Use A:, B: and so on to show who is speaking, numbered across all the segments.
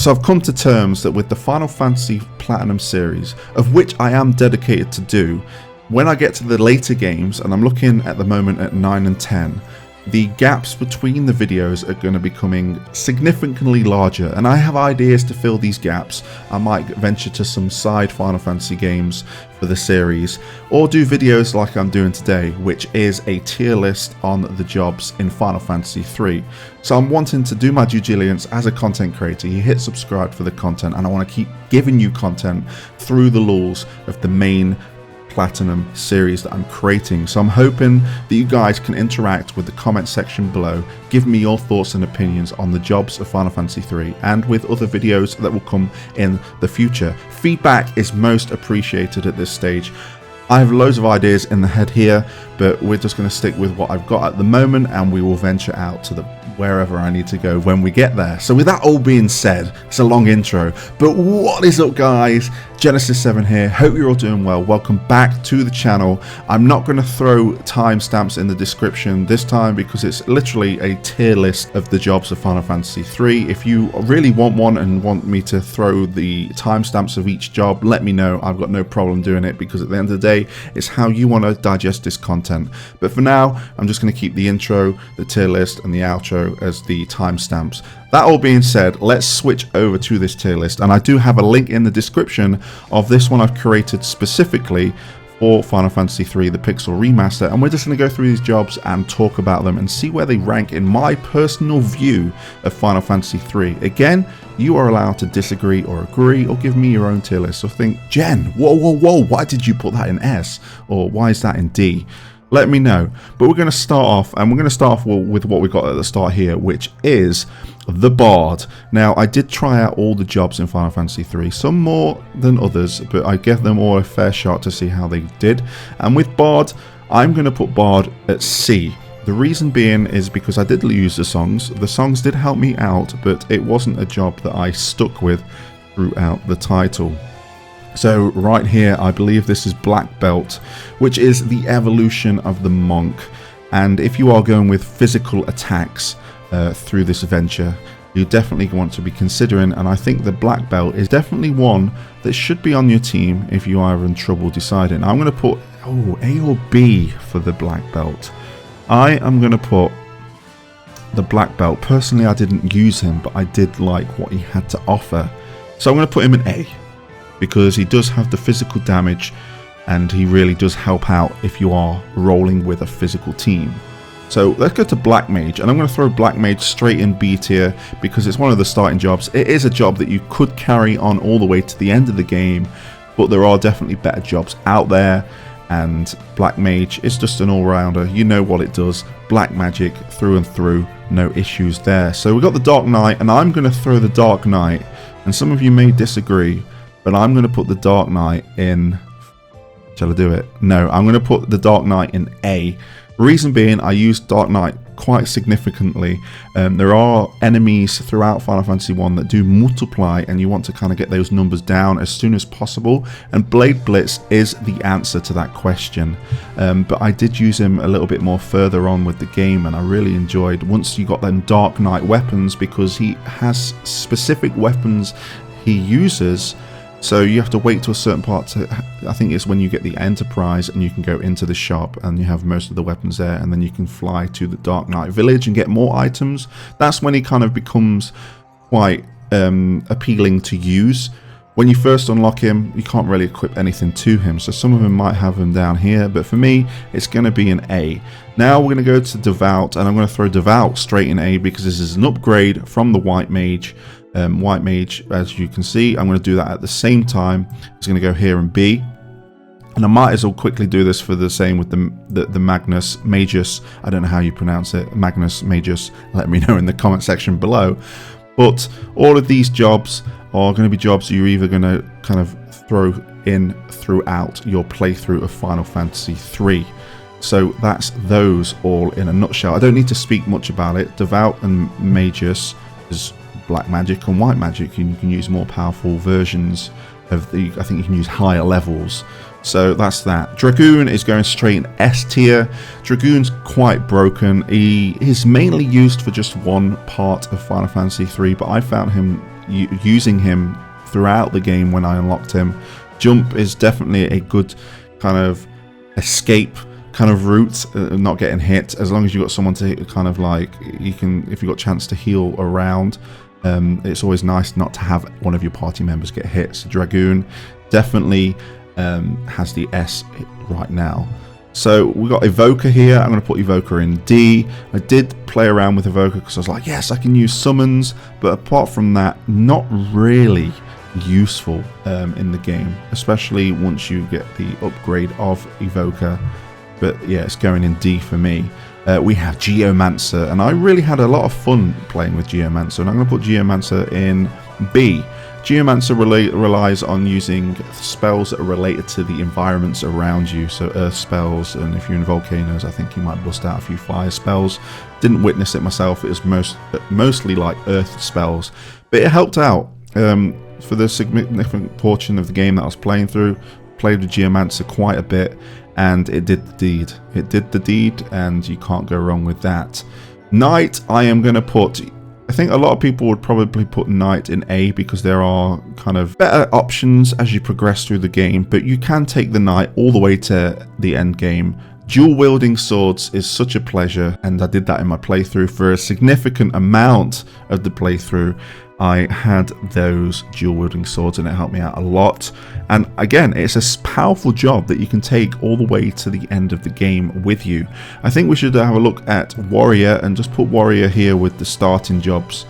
A: So I've come to terms that with the Final Fantasy Platinum series, of which I am dedicated to do, when I get to the later games, and I'm looking at the moment at 9 and 10, the gaps between the videos are going to be becoming significantly larger, and I have ideas to fill these gaps. I might venture to some side Final Fantasy games for the series, or do videos like I'm doing today, which is a tier list on the jobs in Final Fantasy 3. So I'm wanting to do my due diligence as a content creator. You hit subscribe for the content, and I want to keep giving you content through the laws of the main Platinum series that I'm creating. So I'm hoping that you guys can interact with the comment section below, give me your thoughts and opinions on the jobs of Final Fantasy 3 and with other videos that will come in the future. Feedback is most appreciated at this stage. I have loads of ideas in the head here, but we're just going to stick with what I've got at the moment, and we will venture out to wherever I need to go when we get there. So with that all being said, it's a long intro, but what is up guys? Genesis 7 here. Hope you're all doing well. Welcome back to the channel. I'm not going to throw timestamps in the description this time because it's literally a tier list of the jobs of Final Fantasy 3. If you really want one and want me to throw the timestamps of each job, let me know. I've got no problem doing it because at the end of the day, it's how you want to digest this content. But for now, I'm just going to keep the intro, the tier list, and the outro as the timestamps. That all being said, let's switch over to this tier list, and I do have a link in the description of this one I've created specifically for Final Fantasy 3 the Pixel Remaster, and we're just going to go through these jobs and talk about them and see where they rank in my personal view of Final Fantasy 3. Again, you are allowed to disagree or agree or give me your own tier list. So think, Jen, whoa, why did you put that in S? Or why is that in D? Let me know. But we're going to start off, and we're going to start off with what we got at the start here, which is the Bard. Now, I did try out all the jobs in Final Fantasy 3, some more than others, but I gave them all a fair shot to see how they did. And with Bard, I'm going to put Bard at C. The reason being is because I did use the songs. The songs did help me out, but it wasn't a job that I stuck with throughout the title. So right here, I believe this is Black Belt, which is the evolution of the monk. And if you are going with physical attacks through this adventure, you definitely want to be considering, and I think the Black Belt is definitely one that should be on your team if you are in trouble deciding. I'm going to put A or B for the Black Belt. I am going to put the Black Belt. Personally, I didn't use him, but I did like what he had to offer. So I'm going to put him in A, because he does have the physical damage and he really does help out if you are rolling with a physical team. So let's go to Black Mage, and I'm going to throw Black Mage straight in B tier because it's one of the starting jobs. It is a job that you could carry on all the way to the end of the game, but there are definitely better jobs out there, and Black Mage is just an all-rounder. You know what it does, black magic through and through, no issues there. So we've got the Dark Knight, and I'm going to throw the Dark Knight, and some of you may disagree, but I'm going to put the Dark Knight in, shall I do it? No, I'm going to put the Dark Knight in A. Reason being, I use Dark Knight quite significantly. There are enemies throughout Final Fantasy 1 that do multiply, and you want to kind of get those numbers down as soon as possible, and Blade Blitz is the answer to that question. But I did use him a little bit more further on with the game, and I really enjoyed once you got them Dark Knight weapons, because he has specific weapons he uses. So you have to wait to a certain part to, I think it's when you get the Enterprise and you can go into the shop and you have most of the weapons there, and then you can fly to the Dark Knight Village and get more items. That's when he kind of becomes quite appealing to use. When you first unlock him, you can't really equip anything to him, so some of them might have him down here, but for me, it's going to be an A. Now we're going to go to Devout, and I'm going to throw Devout straight in A because this is an upgrade from the White Mage. White Mage, as you can see, I'm going to do that at the same time. It's going to go here in B, and I might as well quickly do this for the same with the Magnus Magus. I don't know how you pronounce it, Magnus Magus. Let me know in the comment section below. But all of these jobs are going to be jobs you're either going to kind of throw in throughout your playthrough of Final Fantasy 3. So that's those all in a nutshell. I don't need to speak much about it. Devout and Magus is black magic and white magic. You can use more powerful versions of the, I think you can use higher levels. So that's that. Dragoon is going straight in S tier. Dragoon's quite broken. He is mainly used for just one part of Final Fantasy 3, but I found him using him throughout the game when I unlocked him. Jump is definitely a good kind of escape kind of route, not getting hit, as long as you've got someone to kind of like, you can, if you've got a chance to heal around, it's always nice not to have one of your party members get hit. So Dragoon definitely has the S right now. So we got Evoker here. I'm going to put Evoker in D. I did play around with Evoker because I was like, yes, I can use summons, but apart from that, not really useful in the game, especially once you get the upgrade of Evoker. But yeah, it's going in D for me. We have Geomancer, and I really had a lot of fun playing with Geomancer, and I'm going to put Geomancer in B. Geomancer relies on using spells that are related to the environments around you, so earth spells, and if you're in volcanoes, I think you might bust out a few fire spells. Didn't witness it myself, it was mostly like earth spells, but it helped out for the significant portion of the game that I was playing through. Played with Geomancer quite a bit, and it did the deed. It did the deed, and you can't go wrong with that. Knight, I am going to put... I think a lot of people would probably put Knight in A because there are kind of better options as you progress through the game, but you can take the Knight all the way to the end game. Dual wielding swords is such a pleasure, and I did that in my playthrough. For a significant amount of the playthrough, I had those dual wielding swords, and it helped me out a lot. And again, it's a powerful job that you can take all the way to the end of the game with you. I think we should have a look at Warrior and just put Warrior here with the starting jobs,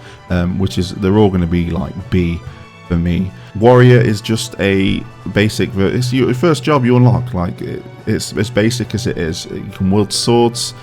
A: which is, they're all going to be like B for me. Warrior is just a basic, it's your first job you unlock. Like it's as basic as it is. You can wield swords,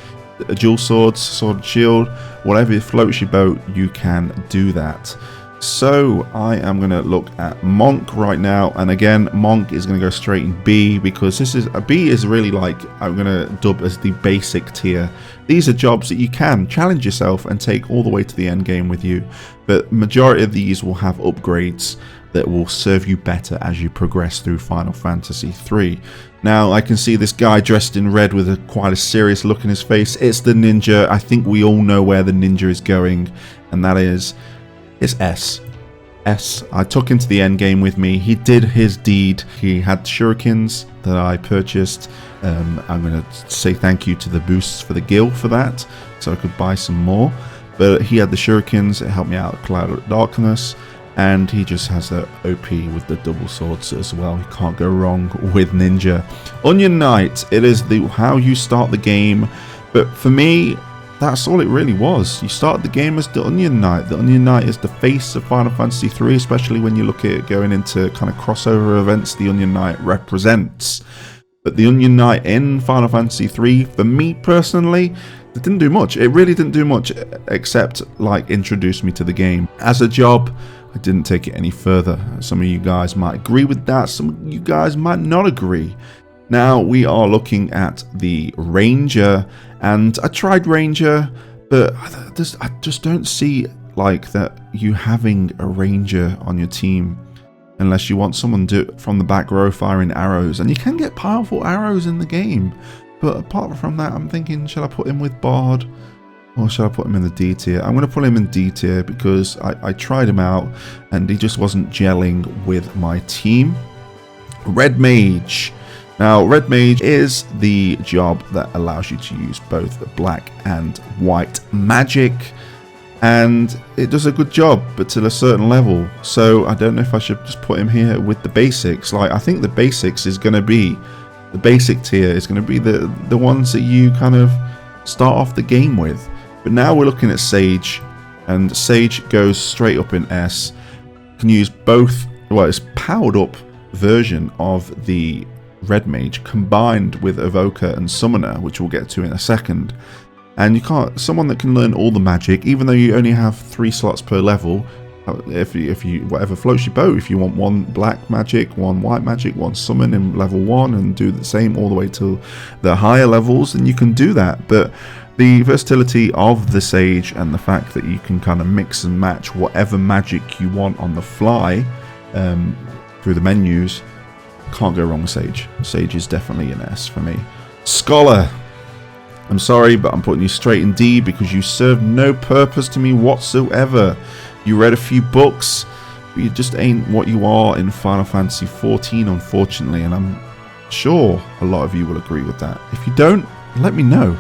A: dual swords, sword and shield, whatever floats your boat, you can do that. So I am going to look at Monk right now, and again, Monk is going to go straight in B because this is B is really like, I'm going to dub as the basic tier. These are jobs that you can challenge yourself and take all the way to the end game with you, but majority of these will have upgrades that will serve you better as you progress through Final Fantasy 3. Now, I can see this guy dressed in red with quite a serious look in his face. It's the ninja. I think we all know where the ninja is going, and that is, it's S. S. I took him to the end game with me. He did his deed. He had shurikens that I purchased. I'm going to say thank you to the boosts for the guild for that, so I could buy some more. But he had the shurikens. It helped me out with Cloud of Darkness. And he just has the OP with the double swords as well. You can't go wrong with Ninja. Onion Knight, it is how you start the game. But for me, that's all it really was. You start the game as the Onion Knight. The Onion Knight is the face of Final Fantasy 3, especially when you look at it going into kind of crossover events the Onion Knight represents. But the Onion Knight in Final Fantasy 3, for me personally, it didn't do much. It really didn't do much except like introduce me to the game. As a job, I didn't take it any further. Some of you guys might agree with that. Some of you guys might not agree. Now we are looking at the Ranger, and I tried Ranger, but I just don't see like that you having a Ranger on your team unless you want someone from the back row firing arrows, and you can get powerful arrows in the game. But apart from that, I'm thinking, shall I put him with Bard? Or should I put him in the D tier? I'm going to put him in D tier because I tried him out and he just wasn't gelling with my team. Red Mage. Now, Red Mage is the job that allows you to use both black and white magic. And it does a good job, but to a certain level. So I don't know if I should just put him here with the basics. Like, I think the basics is going to be, the basic tier is going to be the ones that you kind of start off the game with. But now we're looking at Sage, and Sage goes straight up in S. Can use both, well, it's powered up version of the Red Mage combined with Evoker and Summoner, which we'll get to in a second. And you can't, someone that can learn all the magic, even though you only have 3 slots per level, if you whatever floats your boat, if you want 1 black magic, 1 white magic, 1 summon in level 1 and do the same all the way to the higher levels, then you can do that. But the versatility of the Sage and the fact that you can kind of mix and match whatever magic you want on the fly through the menus, can't go wrong with Sage. Sage is definitely an S for me. Scholar. I'm sorry, but I'm putting you straight in D because you serve no purpose to me whatsoever. You read a few books, but you just ain't what you are in Final Fantasy 14, unfortunately, and I'm sure a lot of you will agree with that. If you don't, let me know.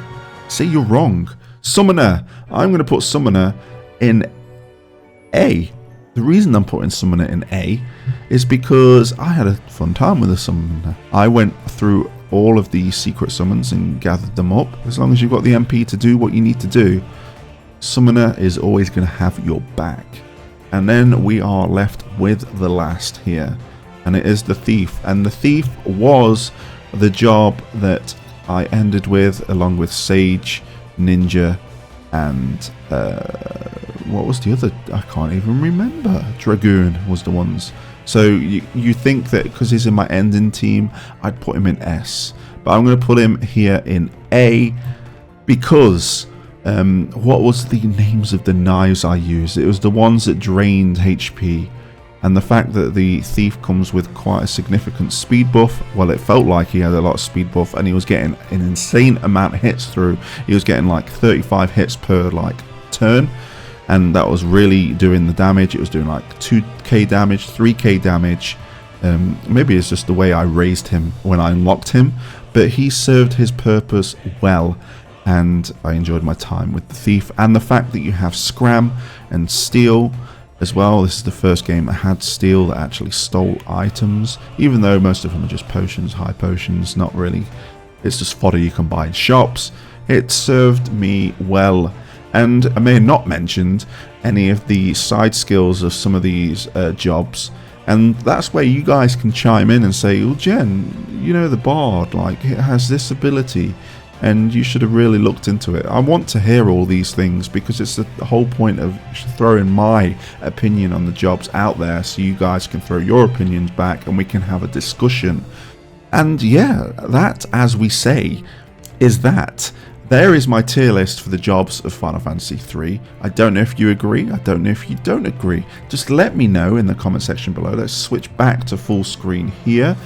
A: Say you're wrong. Summoner. I'm going to put Summoner in A. The reason I'm putting Summoner in A is because I had a fun time with the Summoner. I went through all of the secret summons and gathered them up. As long as you've got the MP to do what you need to do, Summoner is always going to have your back. And then we are left with the last here, and it is the Thief. And the Thief was the job that I ended with, along with Sage, Ninja, and what was the other? I can't even remember. Dragoon was the ones. So you think that because he's in my ending team, I'd put him in S, but I'm going to put him here in A because what was the names of the knives I used? It was the ones that drained HP. And the fact that the Thief comes with quite a significant speed buff, well, it felt like he had a lot of speed buff, and he was getting an insane amount of hits through. He was getting like 35 hits per like turn, and that was really doing the damage. It was doing like 2k damage, 3k damage. Maybe it's just the way I raised him when I unlocked him, but he served his purpose well, and I enjoyed my time with the Thief. And the fact that you have Scram and Steel as well. This is the first game that had Steel that actually stole items, even though most of them are just potions, high potions, not really. It's just fodder you can buy in shops. It served me well. And I may have not mentioned any of the side skills of some of these jobs, and that's where you guys can chime in and say, well, Jen, you know, the Bard, like, it has this ability, and you should have really looked into it. I want to hear all these things because it's the whole point of throwing my opinion on the jobs out there, so you guys can throw your opinions back and we can have a discussion. And yeah, that, as we say, is that. There is my tier list for the jobs of Final Fantasy 3. I don't know if you agree. I don't know if you don't agree. Just let me know in the comment section below. Let's switch back to full screen here.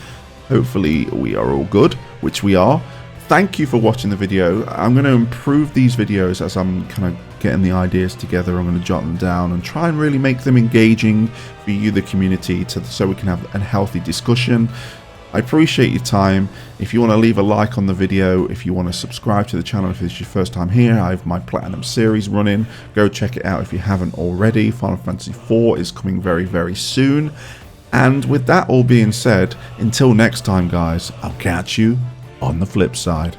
A: Hopefully we are all good, which we are. Thank you for watching the video. I'm going to improve these videos as I'm kind of getting the ideas together. I'm going to jot them down and try and really make them engaging for you, the community, so we can have a healthy discussion. I appreciate your time. If you want to leave a like on the video, if you want to subscribe to the channel if it's your first time here, I have my Platinum series running. Go check it out if you haven't already. Final Fantasy 4 is coming very, very soon. And with that all being said, until next time, guys, I'll catch you on the flip side.